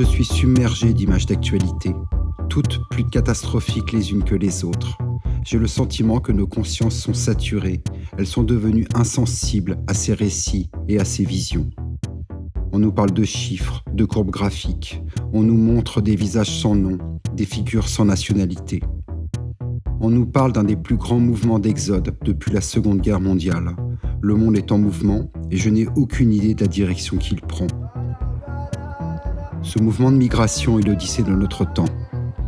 Je suis submergé d'images d'actualité, toutes plus catastrophiques les unes que les autres. J'ai le sentiment que nos consciences sont saturées, elles sont devenues insensibles à ces récits et à ces visions. On nous parle de chiffres, de courbes graphiques, on nous montre des visages sans nom, des figures sans nationalité. On nous parle d'un des plus grands mouvements d'exode depuis la Seconde Guerre mondiale. Le monde est en mouvement et je n'ai aucune idée de la direction qu'il prend. Ce mouvement de migration est l'odyssée de notre temps.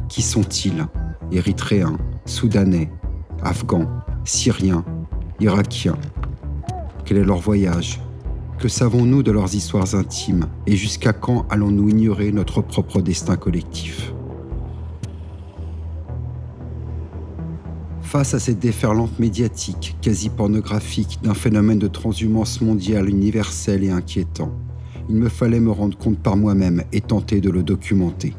Qui sont-ils ? Érythréens, Soudanais, Afghans, Syriens, Irakiens. Quel est leur voyage ? Que savons-nous de leurs histoires intimes ? Et jusqu'à quand allons-nous ignorer notre propre destin collectif ? Face à cette déferlante médiatique, quasi pornographique, d'un phénomène de transhumance mondiale universel et inquiétant, il me fallait me rendre compte par moi-même et tenter de le documenter.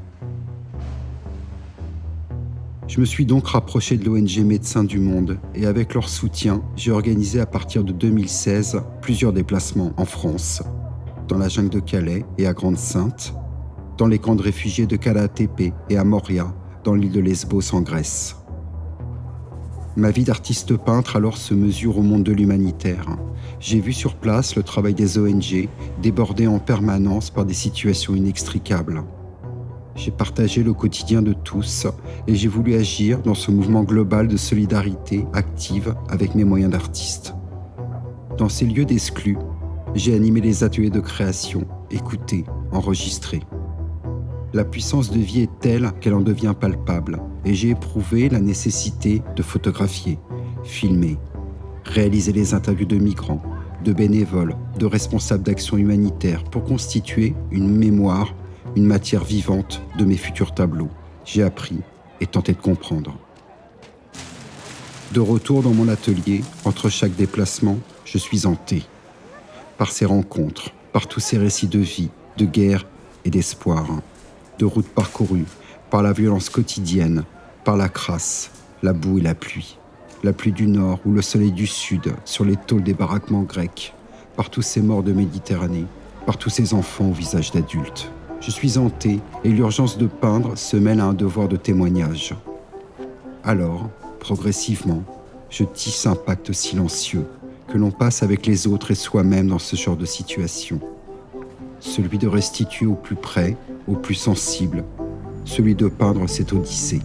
Je me suis donc rapproché de l'ONG Médecins du Monde et avec leur soutien, j'ai organisé à partir de 2016 plusieurs déplacements en France, dans la jungle de Calais et à Grande-Synthe, dans les camps de réfugiés de Cala Tepe et à Moria, dans l'île de Lesbos en Grèce. Ma vie d'artiste peintre alors se mesure au monde de l'humanitaire. J'ai vu sur place le travail des ONG débordé en permanence par des situations inextricables. J'ai partagé le quotidien de tous et j'ai voulu agir dans ce mouvement global de solidarité active avec mes moyens d'artiste. Dans ces lieux d'exclus, j'ai animé les ateliers de création, écouté, enregistré. La puissance de vie est telle qu'elle en devient palpable et j'ai éprouvé la nécessité de photographier, filmer, réaliser les interviews de migrants, de bénévoles, de responsables d'actions humanitaires pour constituer une mémoire, une matière vivante de mes futurs tableaux. J'ai appris et tenté de comprendre. De retour dans mon atelier, entre chaque déplacement, je suis hanté par ces rencontres, par tous ces récits de vie, de guerre et d'espoir, de routes parcourues, par la violence quotidienne, par la crasse, la boue et la pluie du nord ou le soleil du sud sur les tôles des baraquements grecs, par tous ces morts de Méditerranée, par tous ces enfants au visage d'adultes. Je suis hanté et l'urgence de peindre se mêle à un devoir de témoignage. Alors, progressivement, je tisse un pacte silencieux que l'on passe avec les autres et soi-même dans ce genre de situation. Celui de restituer au plus près, au plus sensible, celui de peindre cette odyssée.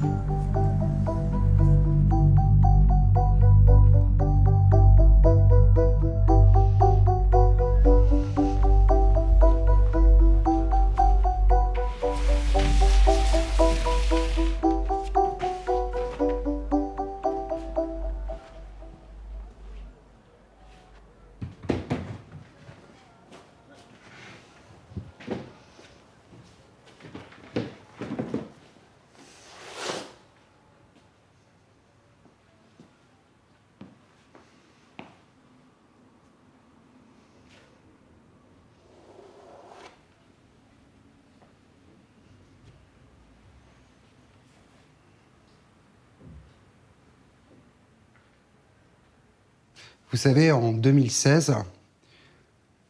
Vous savez, en 2016,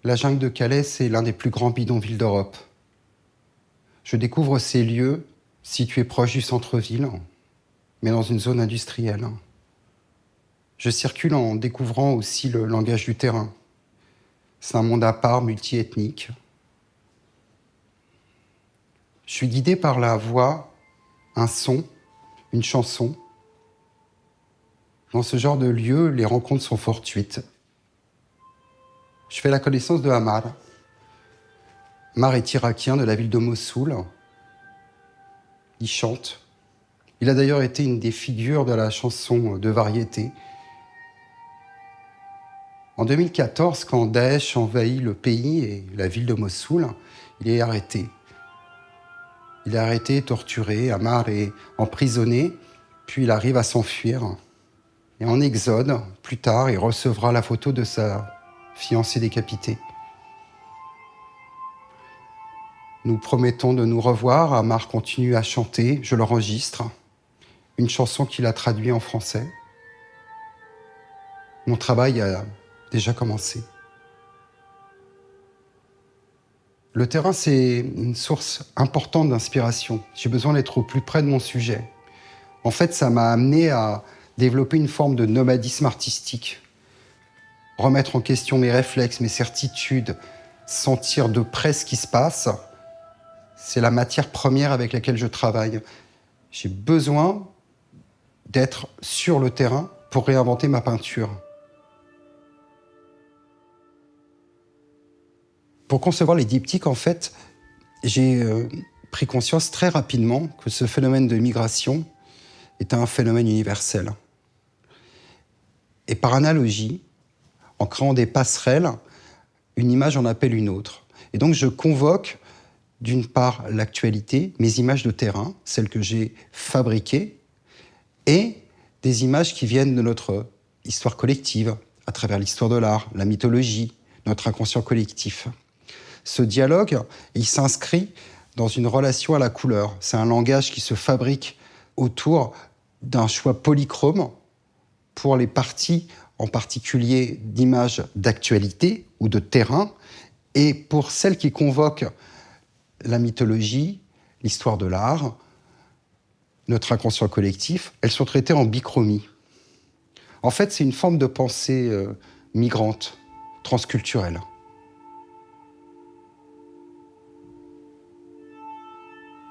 la jungle de Calais, c'est l'un des plus grands bidonvilles d'Europe. Je découvre ces lieux situés proches du centre-ville, mais dans une zone industrielle. Je circule en découvrant aussi le langage du terrain. C'est un monde à part, multi-ethnique. Je suis guidé par la voix, un son, une chanson. Dans ce genre de lieu, les rencontres sont fortuites. Je fais la connaissance de Ammar. Ammar est irakien de la ville de Mossoul. Il chante. Il a d'ailleurs été une des figures de la chanson de variété. En 2014, quand Daesh envahit le pays et la ville de Mossoul, il est arrêté. Il est arrêté, torturé. Ammar est emprisonné, puis il arrive à s'enfuir. Et en exode, plus tard, il recevra la photo de sa fiancée décapitée. Nous promettons de nous revoir. Ammar continue à chanter, je l'enregistre. Une chanson qu'il a traduite en français. Mon travail a déjà commencé. Le terrain, c'est une source importante d'inspiration. J'ai besoin d'être au plus près de mon sujet. En fait, ça m'a amené à développer une forme de nomadisme artistique. Remettre en question mes réflexes, mes certitudes, sentir de près ce qui se passe, c'est la matière première avec laquelle je travaille. J'ai besoin d'être sur le terrain pour réinventer ma peinture. Pour concevoir les diptyques, en fait, j'ai pris conscience très rapidement que ce phénomène de migration est un phénomène universel. Et par analogie, en créant des passerelles, une image en appelle une autre. Et donc je convoque, d'une part, l'actualité, mes images de terrain, celles que j'ai fabriquées, et des images qui viennent de notre histoire collective, à travers l'histoire de l'art, la mythologie, notre inconscient collectif. Ce dialogue, il s'inscrit dans une relation à la couleur. C'est un langage qui se fabrique autour d'un choix polychrome pour les parties, en particulier d'images d'actualité ou de terrain, et pour celles qui convoquent la mythologie, l'histoire de l'art, notre inconscient collectif, elles sont traitées en bichromie. En fait, c'est une forme de pensée migrante, transculturelle.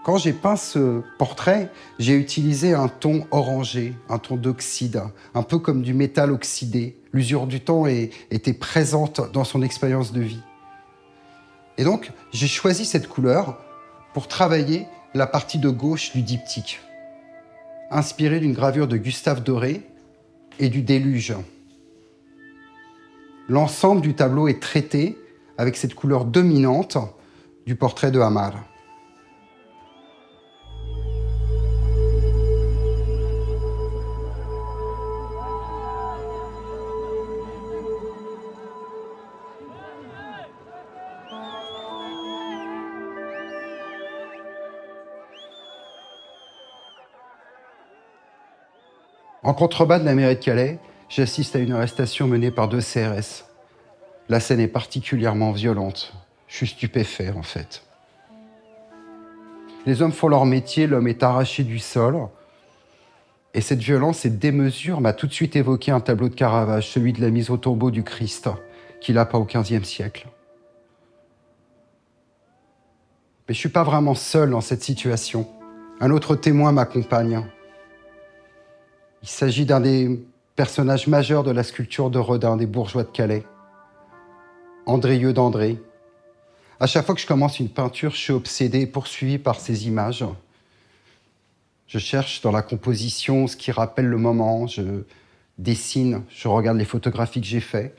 Quand j'ai peint ce portrait, j'ai utilisé un ton orangé, un ton d'oxyde, un peu comme du métal oxydé. L'usure du temps était présente dans son expérience de vie. Et donc, j'ai choisi cette couleur pour travailler la partie de gauche du diptyque, inspirée d'une gravure de Gustave Doré et du Déluge. L'ensemble du tableau est traité avec cette couleur dominante du portrait de Hamar. En contrebas de la mairie de Calais, j'assiste à une arrestation menée par 2 CRS. La scène est particulièrement violente. Je suis stupéfait, en fait. Les hommes font leur métier, l'homme est arraché du sol. Et cette violence, cette démesure m'a tout de suite évoqué un tableau de Caravage, celui de la mise au tombeau du Christ, qu'il a peint au XVe siècle. Mais je ne suis pas vraiment seul dans cette situation. Un autre témoin m'accompagne. Il s'agit d'un des personnages majeurs de la sculpture de Rodin, des bourgeois de Calais, Andrieux d'André. À chaque fois que je commence une peinture, je suis obsédé, poursuivi par ces images. Je cherche dans la composition ce qui rappelle le moment, je dessine, je regarde les photographies que j'ai faites.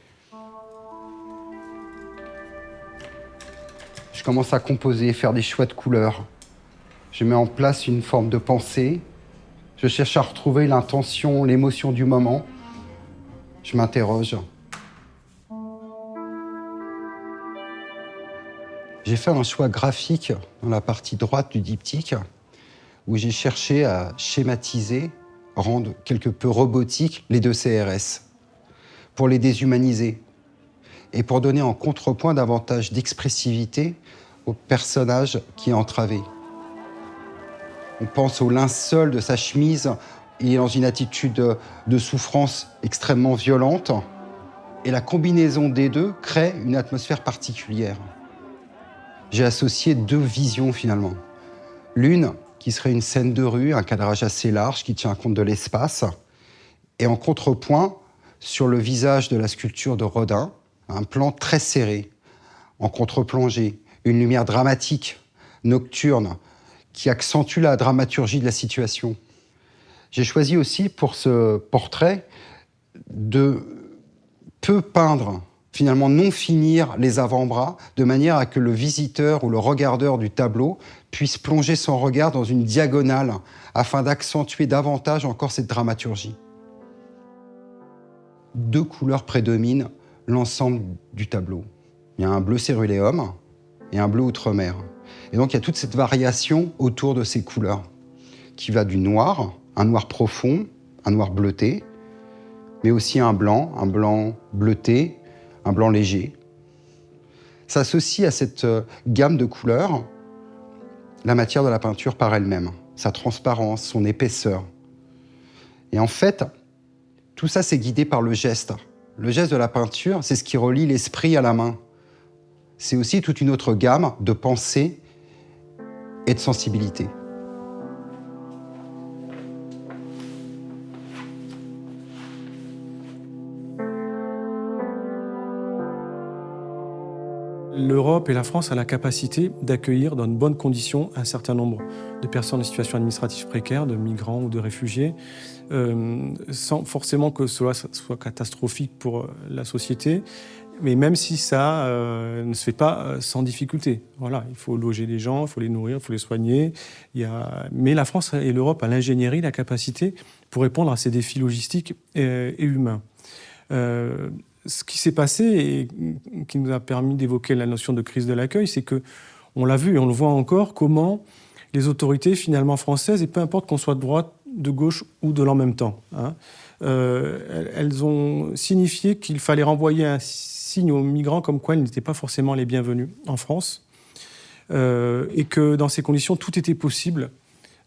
Je commence à composer, faire des choix de couleurs. Je mets en place une forme de pensée. Je cherche à retrouver l'intention, l'émotion du moment. Je m'interroge. J'ai fait un choix graphique dans la partie droite du diptyque où j'ai cherché à schématiser, rendre quelque peu robotique les 2 CRS pour les déshumaniser et pour donner en contrepoint davantage d'expressivité au personnage qui est entravé. On pense au linceul de sa chemise, il est dans une attitude de souffrance extrêmement violente. Et la combinaison des deux crée une atmosphère particulière. J'ai associé 2 visions finalement. L'une qui serait une scène de rue, un cadrage assez large qui tient compte de l'espace. Et en contrepoint, sur le visage de la sculpture de Rodin, un plan très serré, en contre-plongée, une lumière dramatique, nocturne, qui accentue la dramaturgie de la situation. J'ai choisi aussi pour ce portrait de peu peindre, finalement non finir les avant-bras, de manière à que le visiteur ou le regardeur du tableau puisse plonger son regard dans une diagonale afin d'accentuer davantage encore cette dramaturgie. 2 couleurs prédominent l'ensemble du tableau. Il y a un bleu céruléum et un bleu outre-mer. Et donc il y a toute cette variation autour de ces couleurs, qui va du noir, un noir profond, un noir bleuté, mais aussi un blanc bleuté, un blanc léger. s'associe à cette gamme de couleurs la matière de la peinture par elle-même, sa transparence, son épaisseur. Et en fait, tout ça, c'est guidé par le geste. Le geste de la peinture, c'est ce qui relie l'esprit à la main. C'est aussi toute une autre gamme de pensée et de sensibilité. L'Europe et la France ont la capacité d'accueillir dans de bonnes conditions un certain nombre de personnes en situation administrative précaire, de migrants ou de réfugiés, sans forcément que cela soit catastrophique pour la société, mais même si ça ne se fait pas sans difficulté. Voilà, il faut loger des gens, il faut les nourrir, il faut les soigner. Mais la France et l'Europe a l'ingénierie, la capacité pour répondre à ces défis logistiques et humains. Ce qui s'est passé et qui nous a permis d'évoquer la notion de crise de l'accueil, c'est que, on l'a vu et on le voit encore, comment les autorités finalement françaises, et peu importe qu'on soit de droite, de gauche ou de l'en même temps, elles ont signifié qu'il fallait renvoyer un signe aux migrants comme quoi ils n'étaient pas forcément les bienvenus en France, et que dans ces conditions, tout était possible,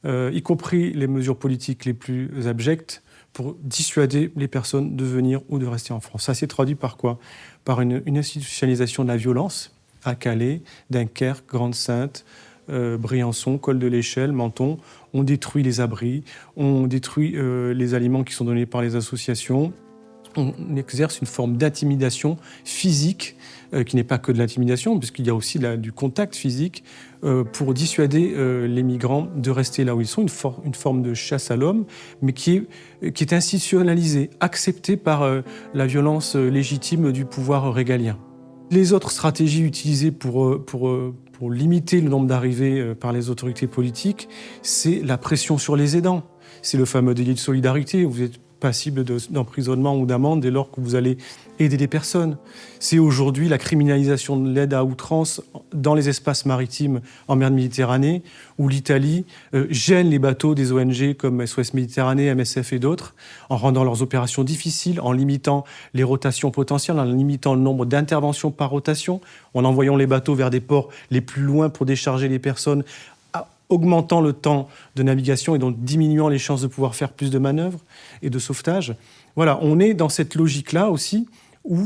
y compris les mesures politiques les plus abjectes, pour dissuader les personnes de venir ou de rester en France. Ça s'est traduit par quoi ? Par une institutionnalisation de la violence à Calais, Dunkerque, Grande-Synthe, Briançon, Col de l'Échelle, Menton. On détruit les abris, on détruit les aliments qui sont donnés par les associations. On exerce une forme d'intimidation physique, qui n'est pas que de l'intimidation, puisqu'il y a aussi du contact physique, pour dissuader les migrants de rester là où ils sont, une forme de chasse à l'homme, mais qui est institutionnalisée, acceptée par la violence légitime du pouvoir régalien. Les autres stratégies utilisées pour limiter le nombre d'arrivées par les autorités politiques, c'est la pression sur les aidants. C'est le fameux délit de solidarité, où vous êtes passible d'emprisonnement ou d'amende dès lors que vous allez aider des personnes. C'est aujourd'hui la criminalisation de l'aide à outrance dans les espaces maritimes en mer de Méditerranée, où l'Italie gêne les bateaux des ONG comme SOS Méditerranée, MSF et d'autres, en rendant leurs opérations difficiles, en limitant les rotations potentielles, en limitant le nombre d'interventions par rotation, en envoyant les bateaux vers des ports les plus loin pour décharger les personnes, augmentant le temps de navigation et donc diminuant les chances de pouvoir faire plus de manœuvres et de sauvetage. Voilà, on est dans cette logique-là aussi où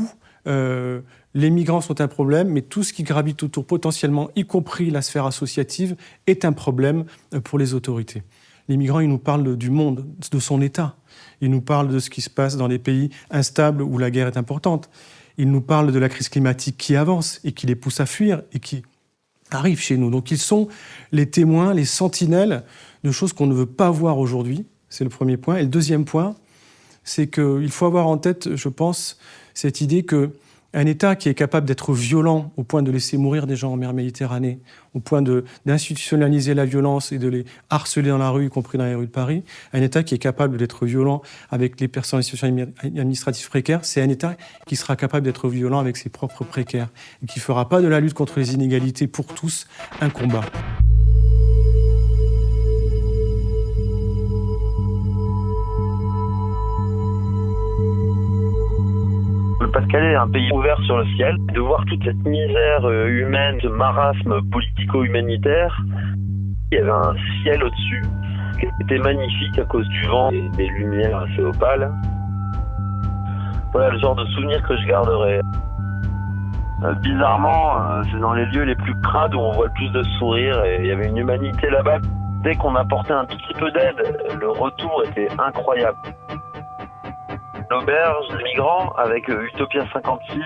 les migrants sont un problème, mais tout ce qui gravite autour potentiellement, y compris la sphère associative, est un problème pour les autorités. Les migrants, ils nous parlent du monde, de son état. Ils nous parlent de ce qui se passe dans des pays instables où la guerre est importante. Ils nous parlent de la crise climatique qui avance et qui les pousse à fuir et qui arrivent chez nous. Donc ils sont les témoins, les sentinelles de choses qu'on ne veut pas voir aujourd'hui. C'est le premier point. Et le deuxième point, c'est qu'il faut avoir en tête, je pense, cette idée qu'un État qui est capable d'être violent au point de laisser mourir des gens en mer Méditerranée, au point d'institutionnaliser la violence et de les harceler dans la rue, y compris dans les rues de Paris, un État qui est capable d'être violent avec les personnes en situation administrative précaire, c'est un État qui sera capable d'être violent avec ses propres précaires et qui ne fera pas de la lutte contre les inégalités pour tous un combat. Le Pas-de-Calais est un pays ouvert sur le ciel. De voir toute cette misère humaine, ce marasme politico-humanitaire, il y avait un ciel au-dessus qui était magnifique à cause du vent et des lumières assez opales. Voilà le genre de souvenir que je garderai. Bizarrement, c'est dans les lieux les plus crades où on voit le plus de sourires et il y avait une humanité là-bas. Dès qu'on apportait un tout petit peu d'aide, le retour était incroyable. L'auberge des migrants avec Utopia 56,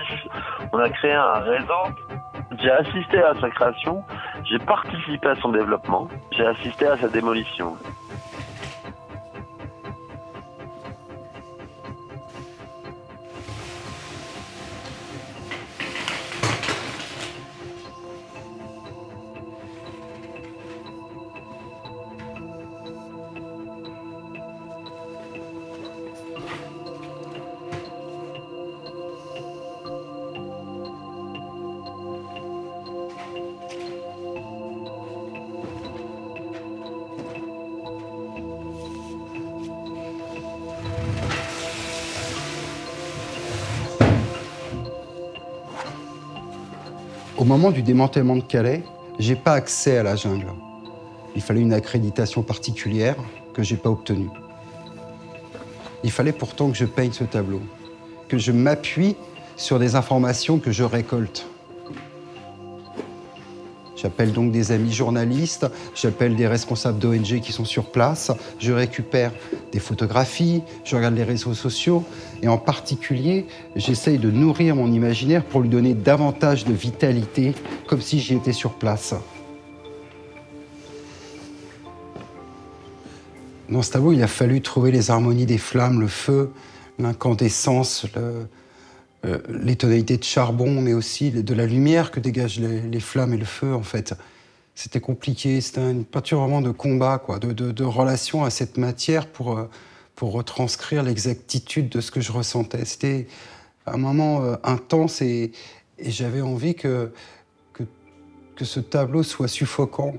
on a créé un réseau. J'ai assisté à sa création, j'ai participé à son développement, j'ai assisté à sa démolition. Au moment du démantèlement de Calais, j'ai pas accès à la jungle. Il fallait une accréditation particulière que j'ai pas obtenue. Il fallait pourtant que je peigne ce tableau, que je m'appuie sur des informations que je récolte. J'appelle donc des amis journalistes, j'appelle des responsables d'ONG qui sont sur place, je récupère des photographies, je regarde les réseaux sociaux et en particulier, j'essaye de nourrir mon imaginaire pour lui donner davantage de vitalité, comme si j'y étais sur place. Dans ce tableau, il a fallu trouver les harmonies des flammes, le feu, l'incandescence, les tonalités de charbon, mais aussi de la lumière que dégagent les flammes et le feu, en fait. C'était compliqué, c'était une peinture vraiment de combat, quoi, de relation à cette matière pour retranscrire l'exactitude de ce que je ressentais. C'était un moment intense et j'avais envie que ce tableau soit suffocant.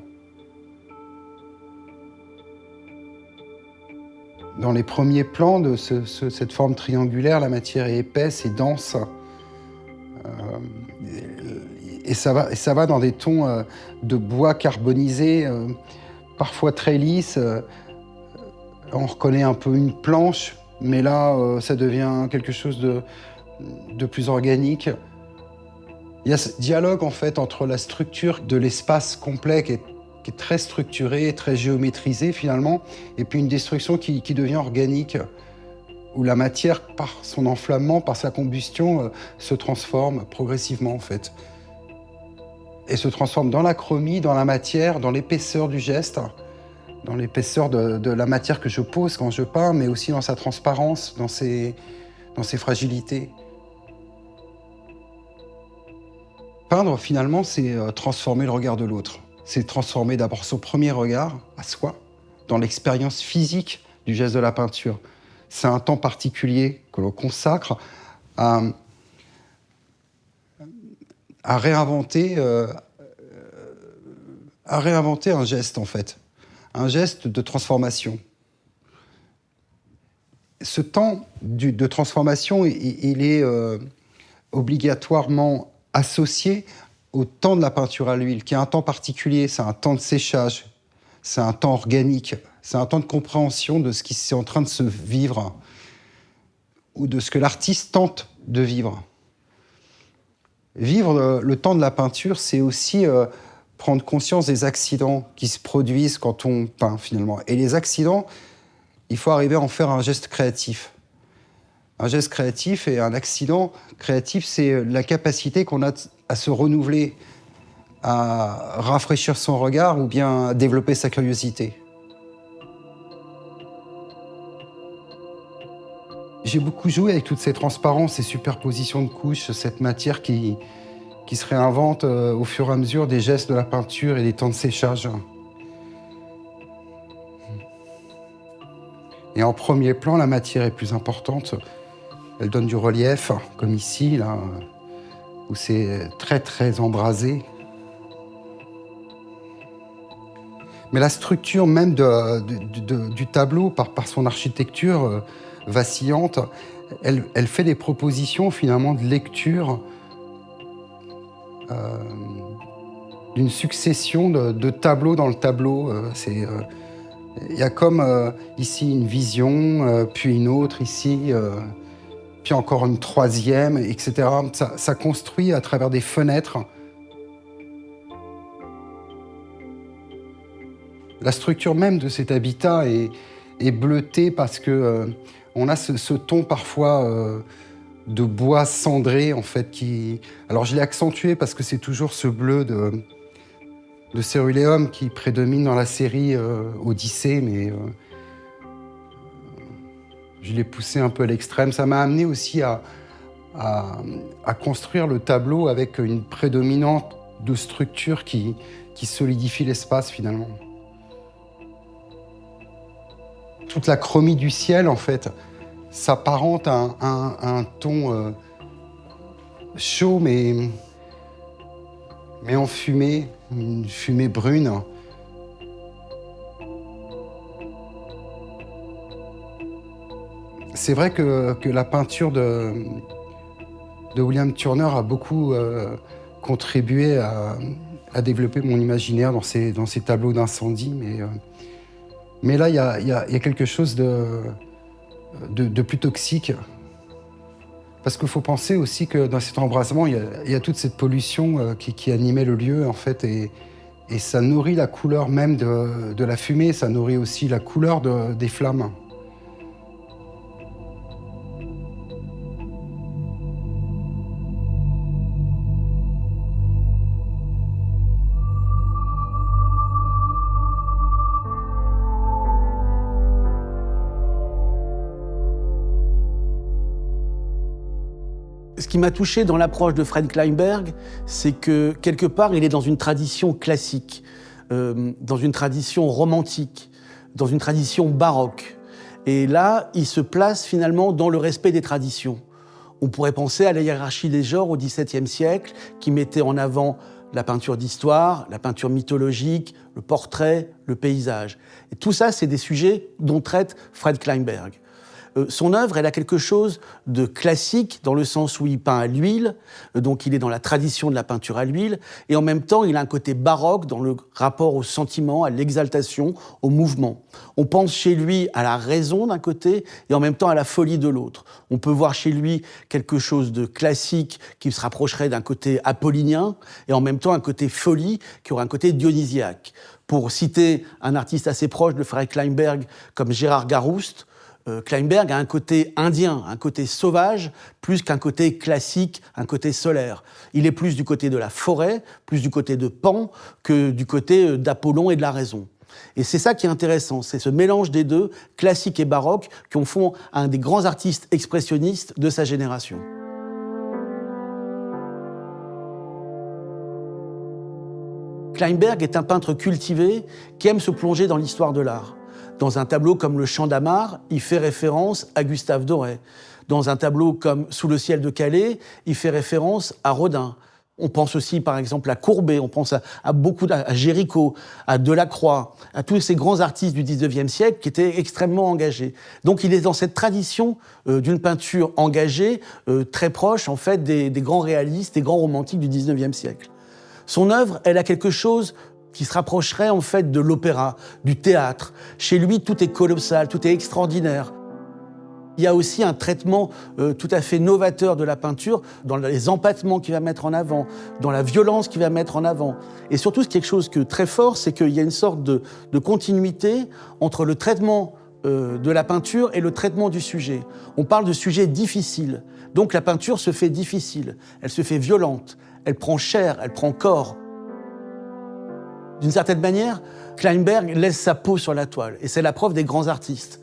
Dans les premiers plans de cette forme triangulaire, la matière est épaisse et dense. Et ça va dans des tons de bois carbonisé, parfois très lisses. On reconnaît un peu une planche, mais là, ça devient quelque chose de plus organique. Il y a ce dialogue, en fait, entre la structure de l'espace complet qui est très structuré, très géométrisé finalement, et puis une destruction qui devient organique, où la matière, par son enflammement, par sa combustion, se transforme progressivement en fait. Et se transforme dans la chromie, dans la matière, dans l'épaisseur du geste, dans l'épaisseur de la matière que je pose quand je peins, mais aussi dans sa transparence, dans ses fragilités. Peindre, finalement, c'est transformer le regard de l'autre. C'est transformer d'abord son premier regard à soi, dans l'expérience physique du geste de la peinture. C'est un temps particulier que l'on consacre à réinventer un geste, en fait. Un geste de transformation. Ce temps de transformation, il est obligatoirement associé au temps de la peinture à l'huile, qui est un temps particulier, c'est un temps de séchage, c'est un temps organique, c'est un temps de compréhension de ce qui est en train de se vivre, ou de ce que l'artiste tente de vivre. Vivre le temps de la peinture, c'est aussi prendre conscience des accidents qui se produisent quand on peint, finalement. Et les accidents, il faut arriver à en faire un geste créatif. Un geste créatif et un accident créatif, c'est la capacité qu'on a à se renouveler, à rafraîchir son regard ou bien à développer sa curiosité. J'ai beaucoup joué avec toutes ces transparences, ces superpositions de couches, cette matière qui se réinvente au fur et à mesure des gestes de la peinture et des temps de séchage. Et en premier plan, la matière est plus importante. Elle donne du relief, comme ici, là, où c'est très, très embrasé. Mais la structure même du tableau, par son architecture vacillante, elle fait des propositions, finalement, de lecture d'une succession de tableaux dans le tableau. Il y a comme ici une vision, puis une autre ici, puis encore une troisième, etc. Ça construit à travers des fenêtres. La structure même de cet habitat est bleutée parce que on a ce ton parfois de bois cendré, en fait, qui... Alors je l'ai accentué parce que c'est toujours ce bleu de céruléum qui prédomine dans la série Odyssée, mais je l'ai poussé un peu à l'extrême. Ça m'a amené aussi à construire le tableau avec une prédominante de structure qui solidifie l'espace, finalement. Toute la chromie du ciel, en fait, s'apparente à un ton chaud, mais enfumé, une fumée brune. C'est vrai que la peinture de William Turner a beaucoup contribué à développer mon imaginaire dans ces tableaux d'incendie. Mais là, il y a quelque chose de plus toxique. Parce qu'il faut penser aussi que dans cet embrasement, il y a toute cette pollution qui animait le lieu, en fait, et ça nourrit la couleur même de la fumée, ça nourrit aussi la couleur des flammes. Ce qui m'a touché dans l'approche de Fred Kleinberg, c'est que quelque part, il est dans une tradition classique, dans une tradition romantique, dans une tradition baroque. Et là, il se place finalement dans le respect des traditions. On pourrait penser à la hiérarchie des genres au XVIIe siècle, qui mettait en avant la peinture d'histoire, la peinture mythologique, le portrait, le paysage. Et tout ça, c'est des sujets dont traite Fred Kleinberg. Son œuvre, elle a quelque chose de classique dans le sens où il peint à l'huile, donc il est dans la tradition de la peinture à l'huile, et en même temps, il a un côté baroque dans le rapport au sentiment, à l'exaltation, au mouvement. On pense chez lui à la raison d'un côté et en même temps à la folie de l'autre. On peut voir chez lui quelque chose de classique qui se rapprocherait d'un côté apollinien et en même temps un côté folie qui aurait un côté dionysiaque. Pour citer un artiste assez proche de Fred Kleinberg comme Gérard Garouste, Kleinberg a un côté indien, un côté sauvage, plus qu'un côté classique, un côté solaire. Il est plus du côté de la forêt, plus du côté de Pan, que du côté d'Apollon et de la raison. Et c'est ça qui est intéressant, c'est ce mélange des deux, classique et baroque, qui en font un des grands artistes expressionnistes de sa génération. Kleinberg est un peintre cultivé qui aime se plonger dans l'histoire de l'art. Dans un tableau comme Le Chant d'Amar, il fait référence à Gustave Doré. Dans un tableau comme Sous le ciel de Calais, il fait référence à Rodin. On pense aussi, par exemple, à Courbet, on pense à Géricault, à Delacroix, à tous ces grands artistes du XIXe siècle qui étaient extrêmement engagés. Donc il est dans cette tradition d'une peinture engagée, très proche, en fait, des grands réalistes, des grands romantiques du XIXe siècle. Son œuvre, elle a quelque chose qui se rapprocherait en fait de l'opéra, du théâtre. Chez lui, tout est colossal, tout est extraordinaire. Il y a aussi un traitement tout à fait novateur de la peinture dans les empattements qu'il va mettre en avant, dans la violence qu'il va mettre en avant. Et surtout, quelque chose de très fort, c'est qu'il y a une sorte de continuité entre le traitement de la peinture et le traitement du sujet. On parle de sujets difficiles. Donc la peinture se fait difficile, elle se fait violente, elle prend chair, elle prend corps. D'une certaine manière, Kleinberg laisse sa peau sur la toile, et c'est la preuve des grands artistes.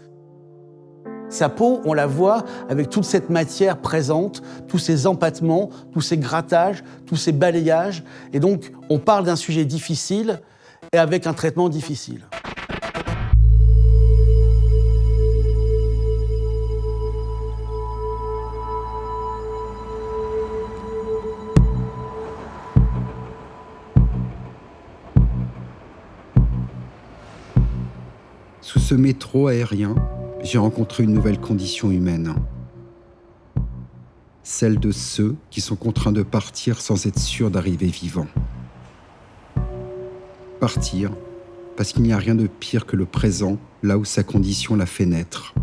Sa peau, on la voit avec toute cette matière présente, tous ces empattements, tous ces grattages, tous ces balayages, et donc on parle d'un sujet difficile et avec un traitement difficile. Sous ce métro aérien, j'ai rencontré une nouvelle condition humaine. Celle de ceux qui sont contraints de partir sans être sûrs d'arriver vivants. Partir, parce qu'il n'y a rien de pire que le présent, là où sa condition l'a fait naître.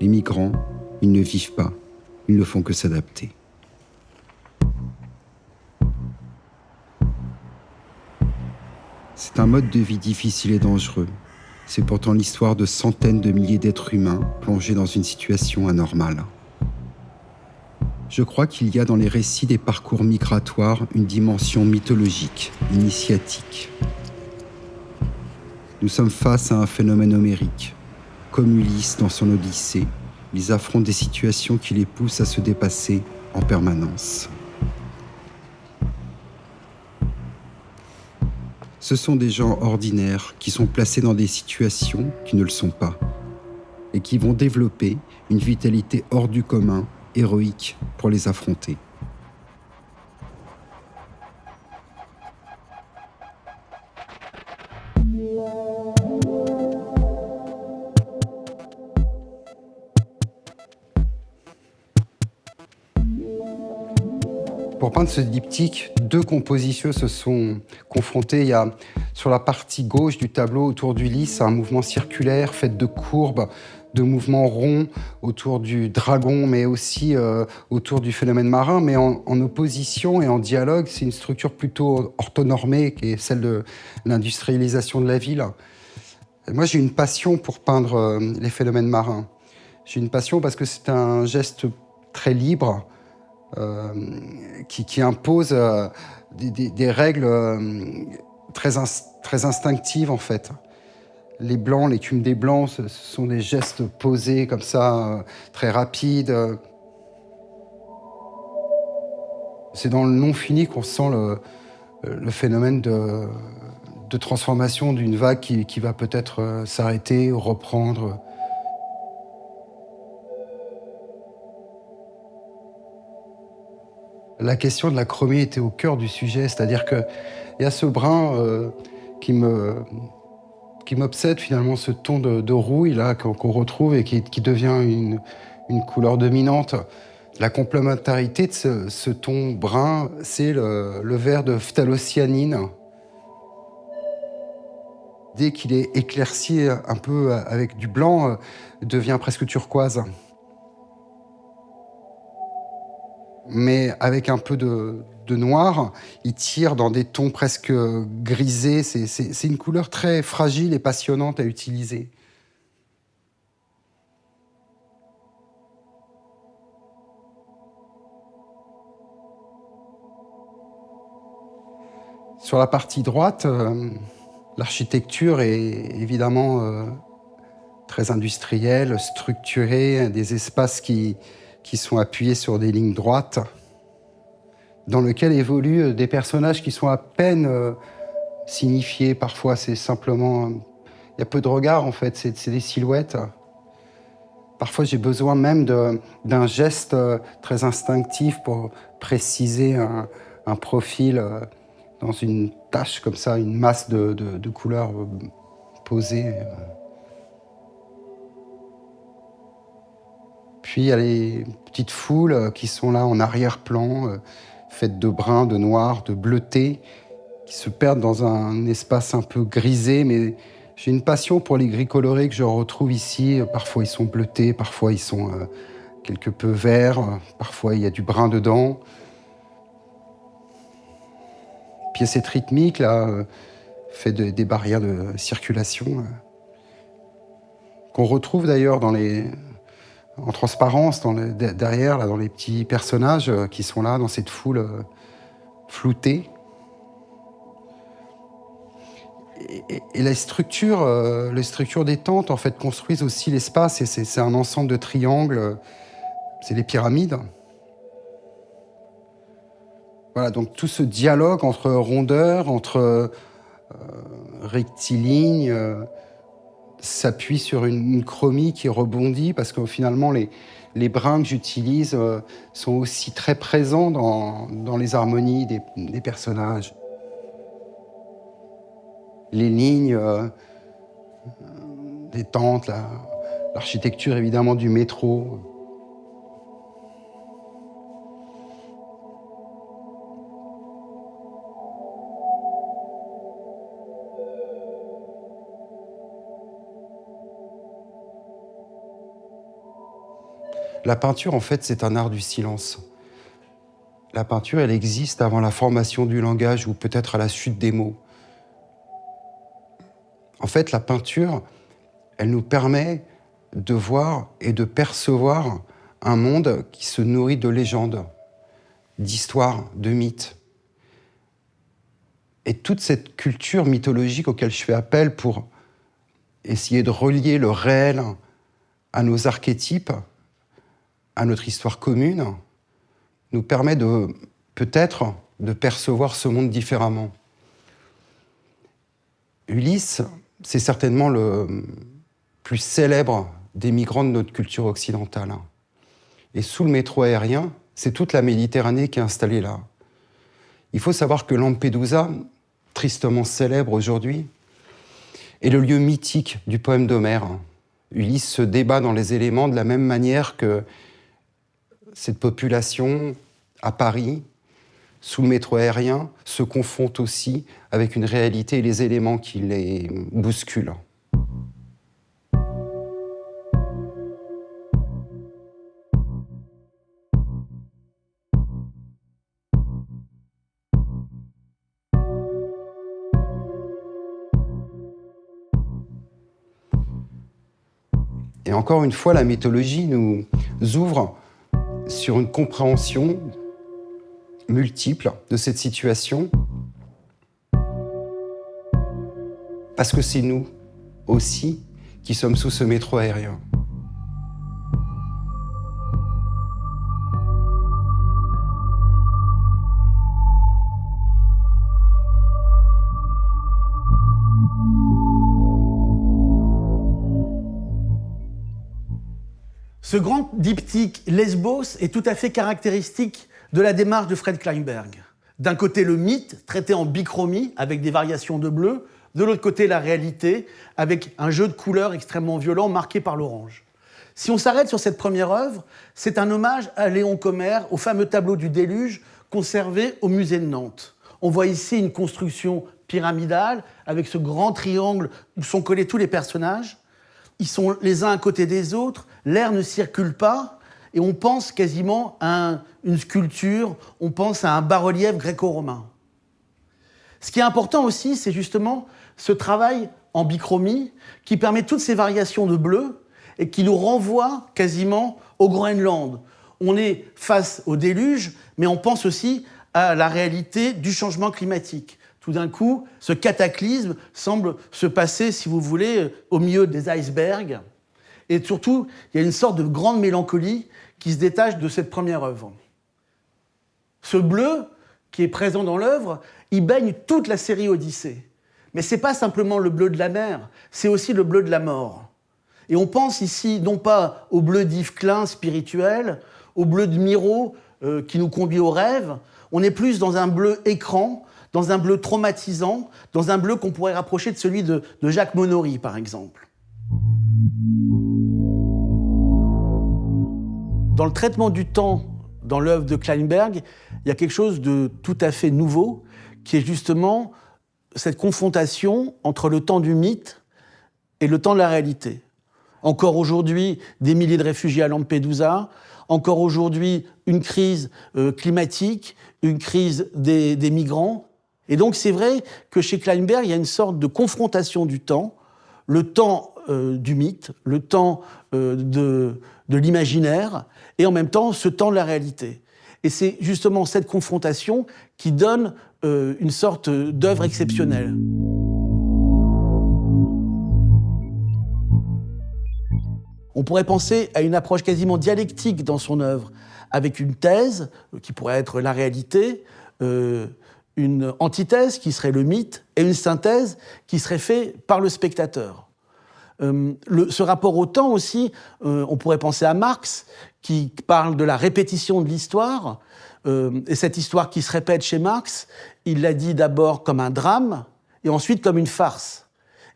Les migrants, ils ne vivent pas, ils ne font que s'adapter. C'est un mode de vie difficile et dangereux. C'est pourtant l'histoire de centaines de milliers d'êtres humains plongés dans une situation anormale. Je crois qu'il y a dans les récits des parcours migratoires une dimension mythologique, initiatique. Nous sommes face à un phénomène homérique. Comme Ulysse dans son Odyssée, ils affrontent des situations qui les poussent à se dépasser en permanence. Ce sont des gens ordinaires qui sont placés dans des situations qui ne le sont pas et qui vont développer une vitalité hors du commun, héroïque, pour les affronter. Pour peindre ce diptyque, 2 compositeurs se sont confrontés. Il y a sur la partie gauche du tableau, autour d'Ulysse, un mouvement circulaire fait de courbes, de mouvements ronds autour du dragon, mais aussi autour du phénomène marin, mais en opposition et en dialogue. C'est une structure plutôt orthonormée, qui est celle de l'industrialisation de la ville. Et moi, j'ai une passion pour peindre les phénomènes marins. J'ai une passion parce que c'est un geste très libre, qui impose des règles très instinctives, en fait. Les blancs, l'écume des blancs, ce sont des gestes posés comme ça, très rapides. C'est dans le non-fini qu'on sent le phénomène de transformation d'une vague qui va peut-être s'arrêter ou reprendre. La question de la chromie était au cœur du sujet, c'est-à-dire qu'il y a ce brun qui m'obsède finalement, ce ton de rouille là qu'on retrouve et qui devient une couleur dominante. La complémentarité de ce ton brun, c'est le vert de phthalocyanine. Dès qu'il est éclairci un peu avec du blanc, devient presque turquoise. Mais avec un peu de noir, il tire dans des tons presque grisés. C'est une couleur très fragile et passionnante à utiliser. Sur la partie droite, l'architecture est évidemment très industrielle, structurée, des espaces qui sont appuyés sur des lignes droites, dans lesquels évoluent des personnages qui sont à peine signifiés. Parfois, c'est simplement... Il y a peu de regard, en fait, c'est des silhouettes. Parfois, j'ai besoin même d'un geste très instinctif pour préciser un profil dans une tache comme ça, une masse de couleurs posées. Puis il y a les petites foules qui sont là en arrière-plan, faites de brun, de noir, de bleuté, qui se perdent dans un espace un peu grisé, mais j'ai une passion pour les gris colorés que je retrouve ici. Parfois ils sont bleutés, parfois ils sont quelque peu verts, parfois il y a du brun dedans. Puis il y a cette rythmique là, fait des barrières de circulation, qu'on retrouve d'ailleurs en transparence derrière, là, dans les petits personnages qui sont là, dans cette foule floutée. Et les structures des tentes, en fait, construisent aussi l'espace, et c'est un ensemble de triangles, c'est les pyramides. Voilà, donc tout ce dialogue entre rondeurs, entre rectilignes, s'appuie sur une chromie qui rebondit, parce que finalement les brins que j'utilise sont aussi très présents dans les harmonies des personnages. Les lignes des tentes, l'architecture évidemment du métro. La peinture, en fait, c'est un art du silence. La peinture, elle existe avant la formation du langage ou peut-être à la suite des mots. En fait, la peinture, elle nous permet de voir et de percevoir un monde qui se nourrit de légendes, d'histoires, de mythes. Et toute cette culture mythologique auquel je fais appel pour essayer de relier le réel à nos archétypes, à notre histoire commune, nous permet peut-être de percevoir ce monde différemment. Ulysse, c'est certainement le plus célèbre des migrants de notre culture occidentale. Et sous le métro aérien, c'est toute la Méditerranée qui est installée là. Il faut savoir que Lampedusa, tristement célèbre aujourd'hui, est le lieu mythique du poème d'Homère. Ulysse se débat dans les éléments de la même manière que cette population à Paris sous le métro aérien se confrontent aussi avec une réalité et les éléments qui les bousculent. Et encore une fois, la mythologie nous ouvre sur une compréhension multiple de cette situation, parce que c'est nous aussi qui sommes sous ce métro aérien. Ce grand diptyque Lesbos est tout à fait caractéristique de la démarche de Fred Kleinberg. D'un côté, le mythe, traité en bichromie, avec des variations de bleu. De l'autre côté, la réalité, avec un jeu de couleurs extrêmement violent, marqué par l'orange. Si on s'arrête sur cette première œuvre, c'est un hommage à Léon Commère, au fameux tableau du déluge, conservé au musée de Nantes. On voit ici une construction pyramidale, avec ce grand triangle où sont collés tous les personnages. Ils sont les uns à côté des autres, l'air ne circule pas, et on pense quasiment à une sculpture, on pense à un bas-relief gréco-romain. Ce qui est important aussi, c'est justement ce travail en bichromie qui permet toutes ces variations de bleu et qui nous renvoie quasiment au Groenland. On est face au déluge, mais on pense aussi à la réalité du changement climatique. Tout d'un coup, ce cataclysme semble se passer, si vous voulez, au milieu des icebergs. Et surtout, il y a une sorte de grande mélancolie qui se détache de cette première œuvre. Ce bleu qui est présent dans l'œuvre, il baigne toute la série Odyssée. Mais ce n'est pas simplement le bleu de la mer, c'est aussi le bleu de la mort. Et on pense ici, non pas au bleu d'Yves Klein spirituel, au bleu de Miro qui nous conduit au rêve, on est plus dans un bleu écran, dans un bleu traumatisant, dans un bleu qu'on pourrait rapprocher de celui de Jacques Monory, par exemple. Dans le traitement du temps, dans l'œuvre de Kleinberg, il y a quelque chose de tout à fait nouveau, qui est justement cette confrontation entre le temps du mythe et le temps de la réalité. Encore aujourd'hui, des milliers de réfugiés à Lampedusa, encore aujourd'hui, une crise climatique, une crise des migrants. Et donc c'est vrai que chez Kleinberg, il y a une sorte de confrontation du temps, le temps du mythe, le temps de l'imaginaire, et en même temps ce temps de la réalité. Et c'est justement cette confrontation qui donne une sorte d'œuvre exceptionnelle. On pourrait penser à une approche quasiment dialectique dans son œuvre, avec une thèse qui pourrait être la réalité, une antithèse qui serait le mythe, et une synthèse qui serait faite par le spectateur. Ce rapport au temps aussi, on pourrait penser à Marx, qui parle de la répétition de l'histoire, et cette histoire qui se répète chez Marx, il l'a dit d'abord comme un drame, et ensuite comme une farce.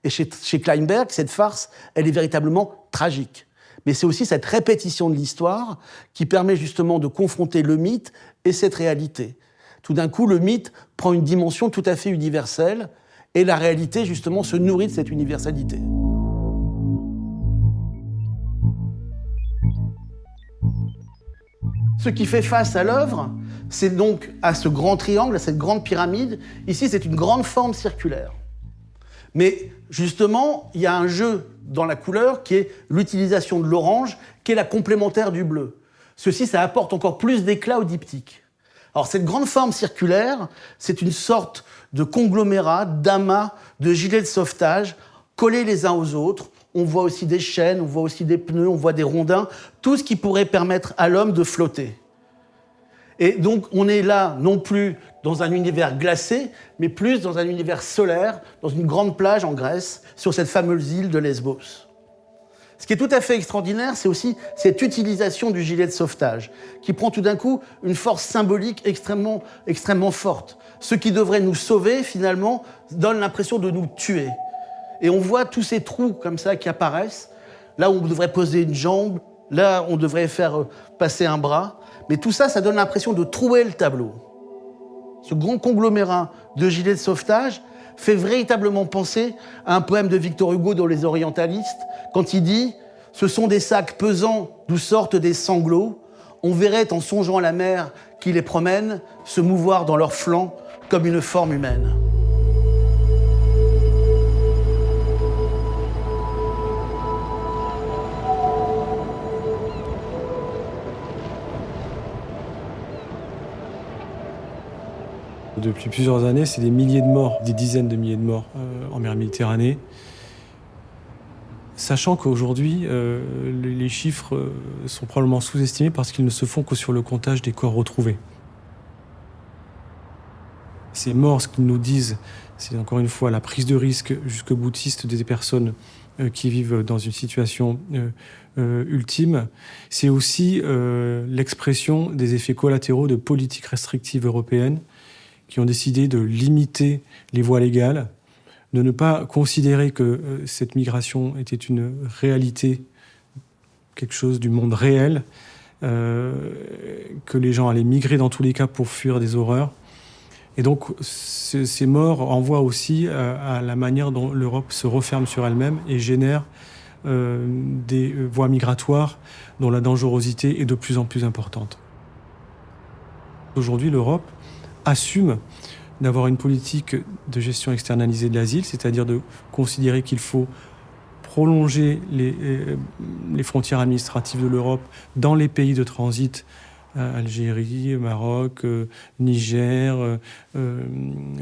Et chez Kleinberg, cette farce, elle est véritablement tragique. Mais c'est aussi cette répétition de l'histoire qui permet justement de confronter le mythe et cette réalité. Tout d'un coup, le mythe prend une dimension tout à fait universelle, et la réalité, justement, se nourrit de cette universalité. Ce qui fait face à l'œuvre, c'est donc à ce grand triangle, à cette grande pyramide. Ici, c'est une grande forme circulaire. Mais justement, il y a un jeu dans la couleur qui est l'utilisation de l'orange, qui est la complémentaire du bleu. Ceci, ça apporte encore plus d'éclat au diptyque. Alors, cette grande forme circulaire, c'est une sorte de conglomérat, d'amas, de gilets de sauvetage, collés les uns aux autres. On voit aussi des chaînes, on voit aussi des pneus, on voit des rondins, tout ce qui pourrait permettre à l'homme de flotter. Et donc, on est là, non plus dans un univers glacé, mais plus dans un univers solaire, dans une grande plage en Grèce, sur cette fameuse île de Lesbos. Ce qui est tout à fait extraordinaire, c'est aussi cette utilisation du gilet de sauvetage, qui prend tout d'un coup une force symbolique extrêmement, extrêmement forte. Ce qui devrait nous sauver, finalement, donne l'impression de nous tuer. Et on voit tous ces trous comme ça qui apparaissent. Là, on devrait poser une jambe. Là, on devrait faire passer un bras. Mais tout ça, ça donne l'impression de trouer le tableau. ce grand conglomérat de gilets de sauvetage, fait véritablement penser à un poème de Victor Hugo dans Les Orientalistes, quand il dit « Ce sont des sacs pesants d'où sortent des sanglots. On verrait en songeant à la mer qui les promène se mouvoir dans leurs flancs comme une forme humaine. » Depuis plusieurs années, c'est des milliers de morts, des dizaines de milliers de morts en mer Méditerranée. Sachant qu'aujourd'hui, les chiffres sont probablement sous-estimés parce qu'ils ne se font que sur le comptage des corps retrouvés. Ces morts, ce qu'ils nous disent, c'est encore une fois la prise de risque jusqu'au boutiste des personnes qui vivent dans une situation ultime. C'est aussi l'expression des effets collatéraux de politiques restrictives européennes qui ont décidé de limiter les voies légales, de ne pas considérer que cette migration était une réalité, quelque chose du monde réel, que les gens allaient migrer dans tous les cas pour fuir des horreurs. Et donc, ces morts envoient aussi à la manière dont l'Europe se referme sur elle-même et génère des voies migratoires dont la dangerosité est de plus en plus importante. Aujourd'hui, l'Europe assume d'avoir une politique de gestion externalisée de l'asile, c'est-à-dire de considérer qu'il faut prolonger les frontières administratives de l'Europe dans les pays de transit, Algérie, Maroc, Niger,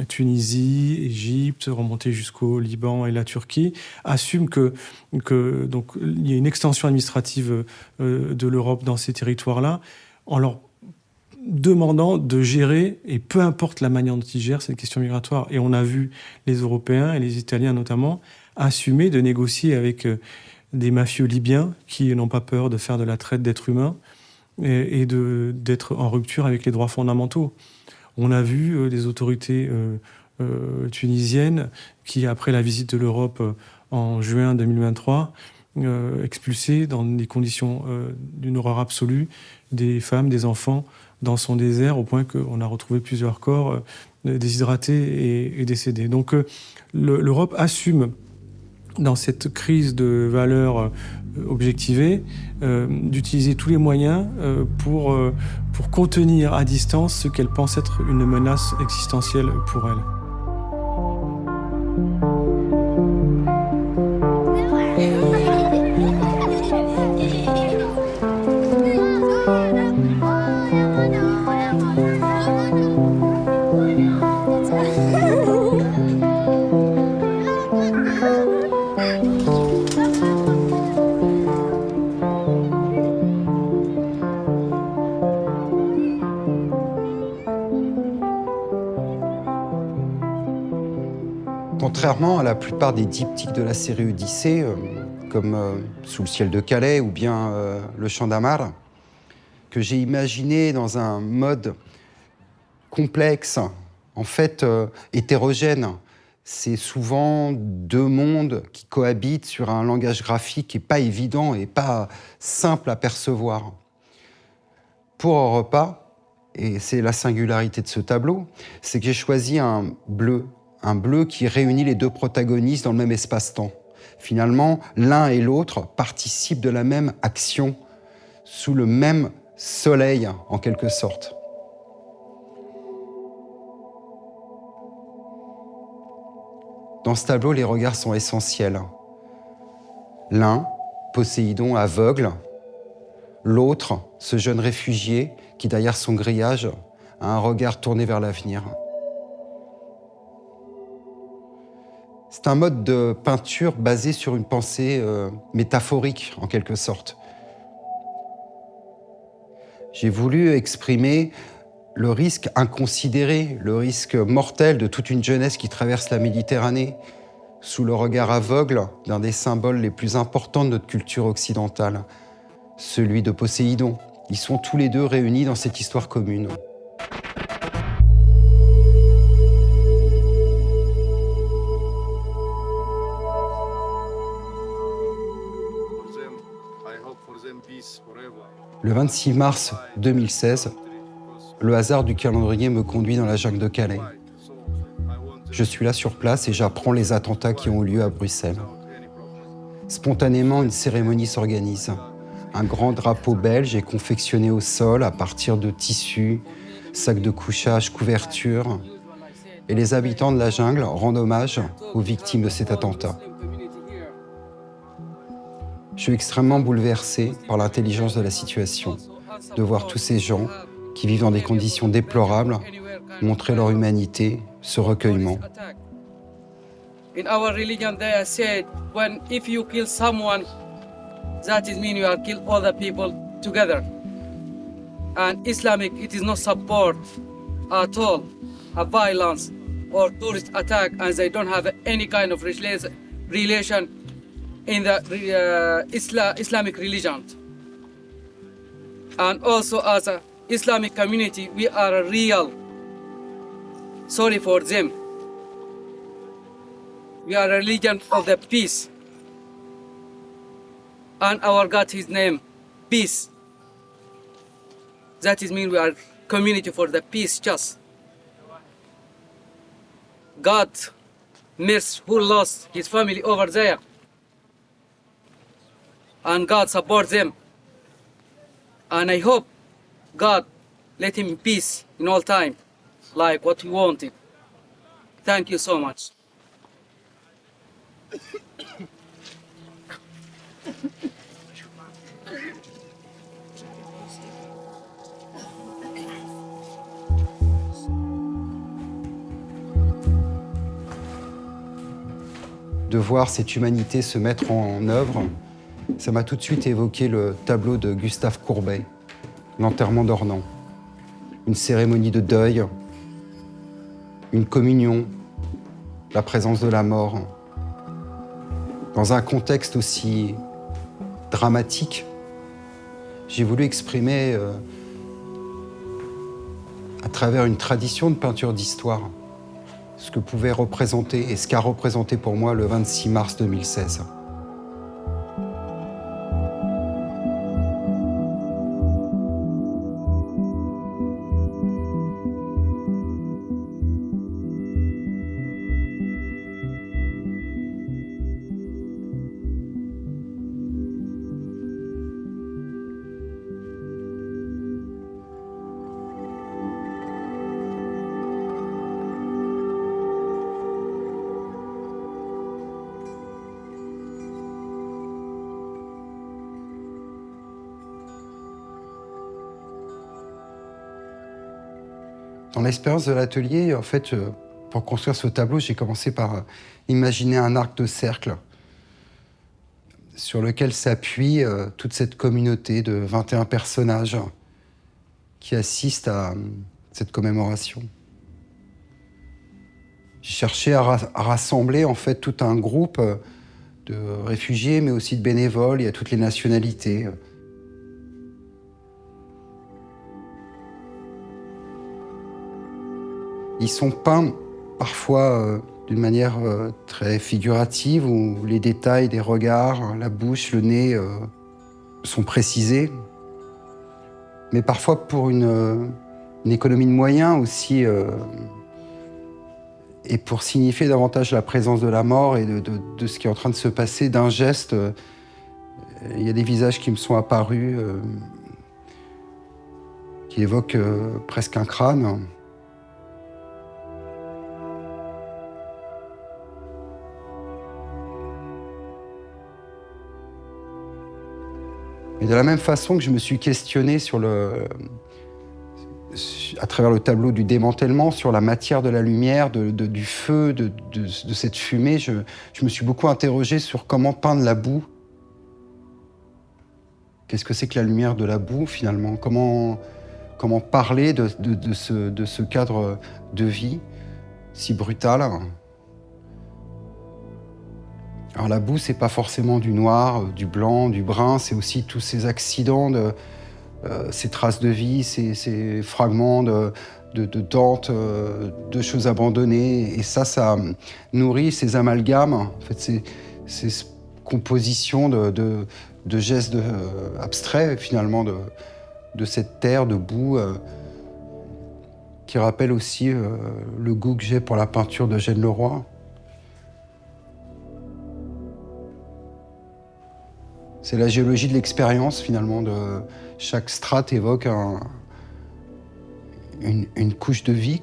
Tunisie, Égypte, remonter jusqu'au Liban et la Turquie, assume que donc il y a une extension administrative de l'Europe dans ces territoires-là, en leur demandant de gérer, et peu importe la manière dont ils gèrent cette question migratoire. Et on a vu les Européens et les Italiens notamment assumer de négocier avec des mafieux libyens qui n'ont pas peur de faire de la traite d'êtres humains et d'être en rupture avec les droits fondamentaux. On a vu des autorités tunisiennes qui, après la visite de l'Europe en juin 2023, expulser dans des conditions d'une horreur absolue des femmes, des enfants dans son désert, au point qu'on a retrouvé plusieurs corps déshydratés et décédés. Donc l'Europe assume, dans cette crise de valeurs objectivées, d'utiliser tous les moyens pour contenir à distance ce qu'elle pense être une menace existentielle pour elle. Contrairement à la plupart des diptyques de la série Odyssée, comme Sous le ciel de Calais ou bien Le Champ d'Amar, que j'ai imaginé dans un mode complexe, en fait hétérogène. C'est souvent deux mondes qui cohabitent sur un langage graphique qui n'est pas évident et pas simple à percevoir. Pour Europa, et c'est la singularité de ce tableau, c'est que j'ai choisi un bleu qui réunit les deux protagonistes dans le même espace-temps. Finalement, l'un et l'autre participent de la même action, sous le même soleil, en quelque sorte. Dans ce tableau, les regards sont essentiels. L'un, Poséidon aveugle, l'autre, ce jeune réfugié qui, derrière son grillage, a un regard tourné vers l'avenir. C'est un mode de peinture basé sur une pensée métaphorique, en quelque sorte. J'ai voulu exprimer le risque inconsidéré, le risque mortel de toute une jeunesse qui traverse la Méditerranée, sous le regard aveugle d'un des symboles les plus importants de notre culture occidentale, celui de Poséidon. Ils sont tous les deux réunis dans cette histoire commune. Le 26 mars 2016, Le hasard du calendrier me conduit dans la jungle de Calais. Je suis là sur place et j'apprends les attentats qui ont eu lieu à Bruxelles. Spontanément, une cérémonie s'organise. Un grand drapeau belge est confectionné au sol à partir de tissus, sacs de couchage, couvertures. Et les habitants de la jungle rendent hommage aux victimes de cet attentat. Je suis extrêmement bouleversé par l'intelligence de la situation, de voir tous ces gens qui vivent dans des conditions déplorables montrer leur humanité, ce recueillement. In our religion, they said, if you kill someone, that is mean you are kill all the people together. And Islamic, it is not support at all a violence or tourist attack, and they don't have any kind of relation in the Islamic religion. And also as a Islamic community, we are real sorry for them. We are a religion of the peace. And our God, his name, peace. That is mean we are community for the peace just. God, mercy, who lost his family over there. And God support them. And I hope God let him in peace in all time, like what he wanted. Thank you so much. De voir cette humanité se mettre en œuvre, ça m'a tout de suite évoqué le tableau de Gustave Courbet, L'enterrement d'Ornans. Une cérémonie de deuil, une communion, la présence de la mort. Dans un contexte aussi dramatique, j'ai voulu exprimer à travers une tradition de peinture d'histoire ce que pouvait représenter et ce qu'a représenté pour moi le 26 mars 2016. Dans l'expérience de l'atelier, en fait, pour construire ce tableau, j'ai commencé par imaginer un arc de cercle sur lequel s'appuie toute cette communauté de 21 personnages qui assistent à cette commémoration. J'ai cherché à rassembler en fait tout un groupe de réfugiés, mais aussi de bénévoles, et à toutes les nationalités. Ils sont peints parfois d'une manière très figurative, où les détails des regards, la bouche, le nez sont précisés. Mais parfois pour une économie de moyens aussi, et pour signifier davantage la présence de la mort et de ce qui est en train de se passer, d'un geste. Il y a des visages qui me sont apparus, qui évoquent presque un crâne. Et de la même façon que je me suis questionné à travers le tableau du démantèlement, sur la matière de la lumière, du feu, de cette fumée, je me suis beaucoup interrogé sur comment peindre la boue. Qu'est-ce que c'est que la lumière de la boue, finalement ? Comment parler de ce cadre de vie si brutal ? Alors la boue, c'est pas forcément du noir, du blanc, du brun, c'est aussi tous ces accidents, ces traces de vie, ces fragments de tentes, de choses abandonnées. Et ça nourrit ces amalgames, en fait, ces compositions de gestes abstraits, finalement, de cette terre, de boue, qui rappelle aussi le goût que j'ai pour la peinture d'Eugène Leroy. C'est la géologie de l'expérience, finalement. Chaque strate évoque une couche de vie.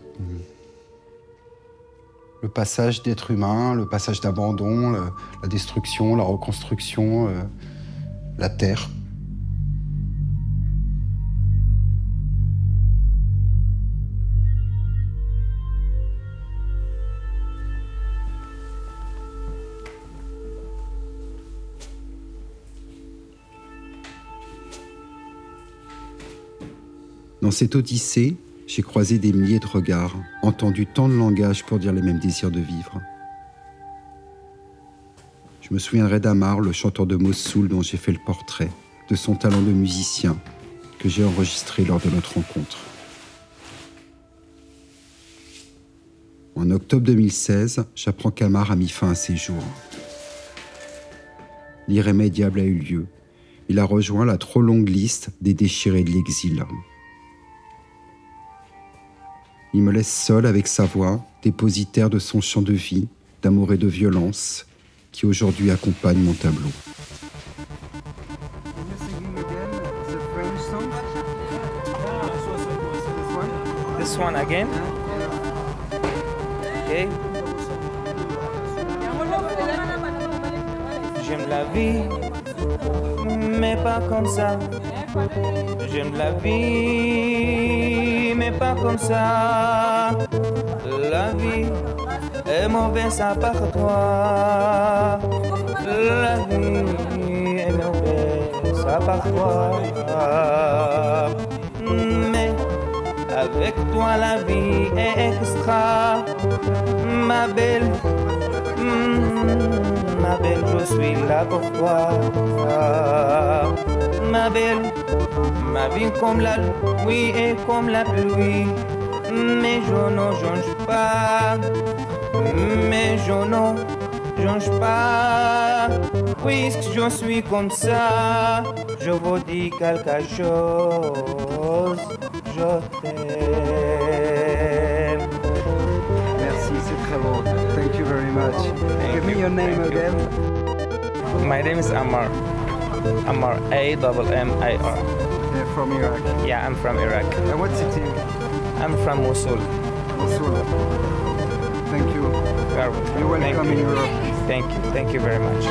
Le passage d'être humain, le passage d'abandon, la destruction, la reconstruction, la terre. Dans cette odyssée, j'ai croisé des milliers de regards, entendu tant de langages pour dire les mêmes désirs de vivre. Je me souviendrai d'Amar, le chanteur de Mossoul dont j'ai fait le portrait, de son talent de musicien que j'ai enregistré lors de notre rencontre. En octobre 2016, j'apprends qu'Amar a mis fin à ses jours. L'irrémédiable a eu lieu. Il a rejoint la trop longue liste des déchirés de l'exil. Il me laisse seul avec sa voix, dépositaire de son chant de vie, d'amour et de violence, qui aujourd'hui accompagne mon tableau. This one again? Okay. J'aime la vie, mais pas comme ça. J'aime la vie, mais pas comme ça. La vie est mauvaise à part toi. La vie est mauvaise à part toi. Mais avec toi la vie est extra. Ma belle, je suis là pour toi. Ma belle, ma vie comme la nuit et comme la pluie. Mais je ne change pas. Mais je ne change pas. Puisque je suis comme ça, je vous dis quelque chose. Je t'aime. Merci, c'est très beau. Thank you very much. Give me your name again. My name is Ammar. Ammar, A-M-M-A-R. You're from Iraq. Yeah, I'm from Iraq. And what city? I'm from Mosul. Mosul. Thank you. You're welcome in Europe. Thank you very much.